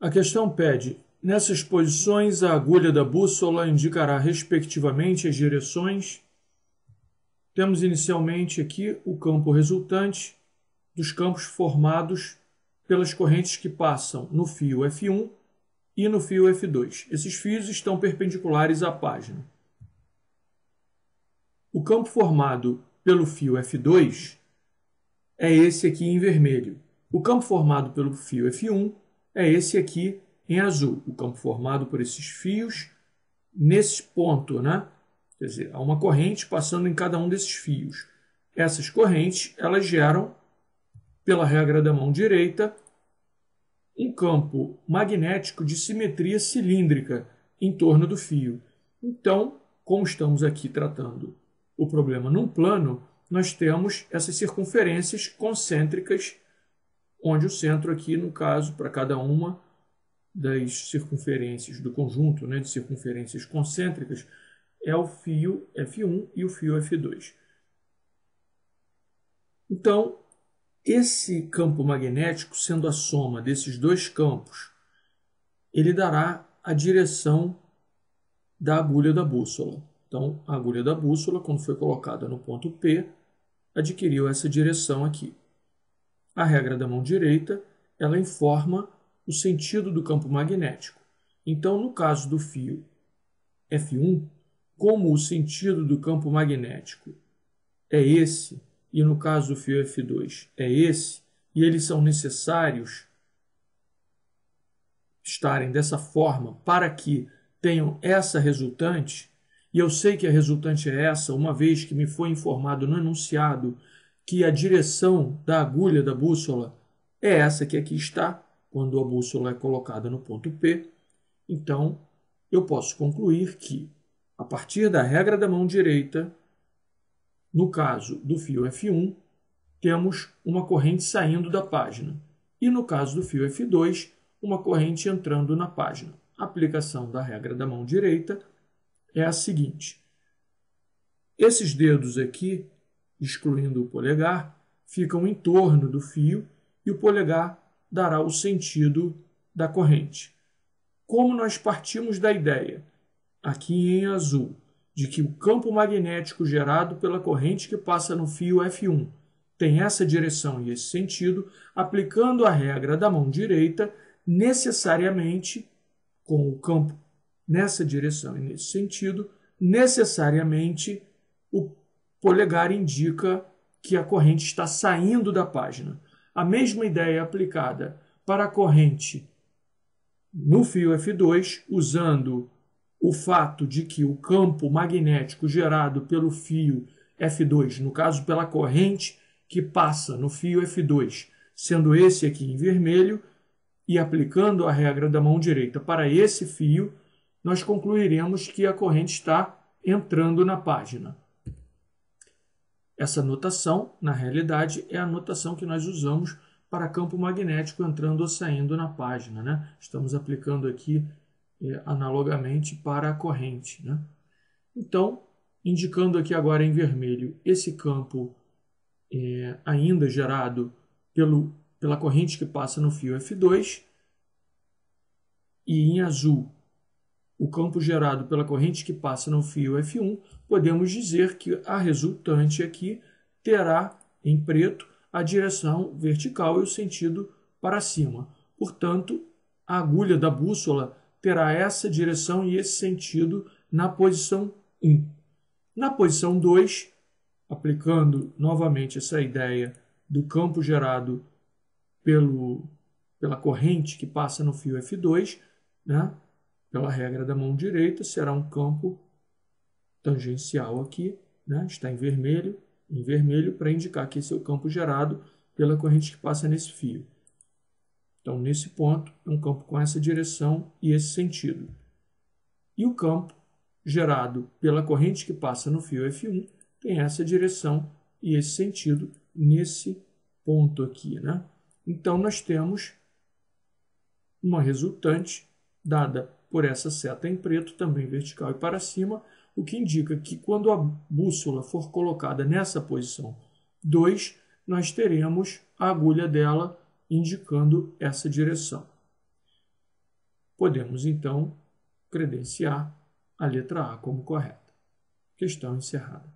A questão pede: nessas posições, a agulha da bússola indicará respectivamente as direções. Temos inicialmente aqui o campo resultante dos campos formados pelas correntes que passam no fio F1 e no fio F2. Esses fios estão perpendiculares à página. O campo formado pelo fio F2 é esse aqui em vermelho. O campo formado pelo fio F1 é esse aqui em azul. O campo formado por esses fios nesse ponto, né? Quer dizer, há uma corrente passando em cada um desses fios. Essas correntes, elas geram, pela regra da mão direita, um campo magnético de simetria cilíndrica em torno do fio. Então, como estamos aqui tratando o problema num plano, nós temos essas circunferências concêntricas, onde o centro aqui, no caso, para cada uma das circunferências do conjunto, né, de circunferências concêntricas, é o fio F1 e o fio F2. Então, esse campo magnético, sendo a soma desses dois campos, ele dará a direção da agulha da bússola. Então, a agulha da bússola, quando foi colocada no ponto P, adquiriu essa direção aqui. A regra da mão direita, ela informa o sentido do campo magnético. Então, no caso do fio F1, como o sentido do campo magnético é esse, e no caso do fio F2 é esse, e eles são necessários estarem dessa forma para que tenham essa resultante, e eu sei que a resultante é essa, uma vez que me foi informado no enunciado que a direção da agulha da bússola é essa que aqui está, quando a bússola é colocada no ponto P. Então, eu posso concluir que, a partir da regra da mão direita, no caso do fio F1, temos uma corrente saindo da página. E no caso do fio F2, uma corrente entrando na página. A aplicação da regra da mão direita é a seguinte. Esses dedos aqui, excluindo o polegar, ficam em torno do fio e o polegar dará o sentido da corrente. Como nós partimos da ideia, aqui em azul, de que o campo magnético gerado pela corrente que passa no fio F1 tem essa direção e esse sentido, aplicando a regra da mão direita, necessariamente, com o campo nessa direção e nesse sentido, necessariamente o polegar indica que a corrente está saindo da página. A mesma ideia é aplicada para a corrente no fio F2, usando o fato de que o campo magnético gerado pelo fio F2, no caso pela corrente que passa no fio F2, sendo esse aqui em vermelho, e aplicando a regra da mão direita para esse fio, nós concluiremos que a corrente está entrando na página. Essa notação, na realidade, é a notação que nós usamos para campo magnético entrando ou saindo na página, né? Estamos aplicando aqui analogamente para a corrente, né? Então, indicando aqui agora em vermelho esse campo ainda gerado pela corrente que passa no fio F2 e em azul o campo gerado pela corrente que passa no fio F1, podemos dizer que a resultante aqui terá em preto a direção vertical e o sentido para cima. Portanto, a agulha da bússola terá essa direção e esse sentido na posição 1. Na posição 2, aplicando novamente essa ideia do campo gerado pela corrente que passa no fio F2, né? Pela regra da mão direita, será um campo tangencial aqui, né? Está em vermelho para indicar que esse é o campo gerado pela corrente que passa nesse fio. Então, nesse ponto, é um campo com essa direção e esse sentido. E o campo gerado pela corrente que passa no fio F1 tem essa direção e esse sentido nesse ponto aqui, né? Então, nós temos uma resultante dada por essa seta em preto, também vertical e para cima, o que indica que quando a bússola for colocada nessa posição 2, nós teremos a agulha dela indicando essa direção. podemos então credenciar a letra A como correta. Questão encerrada.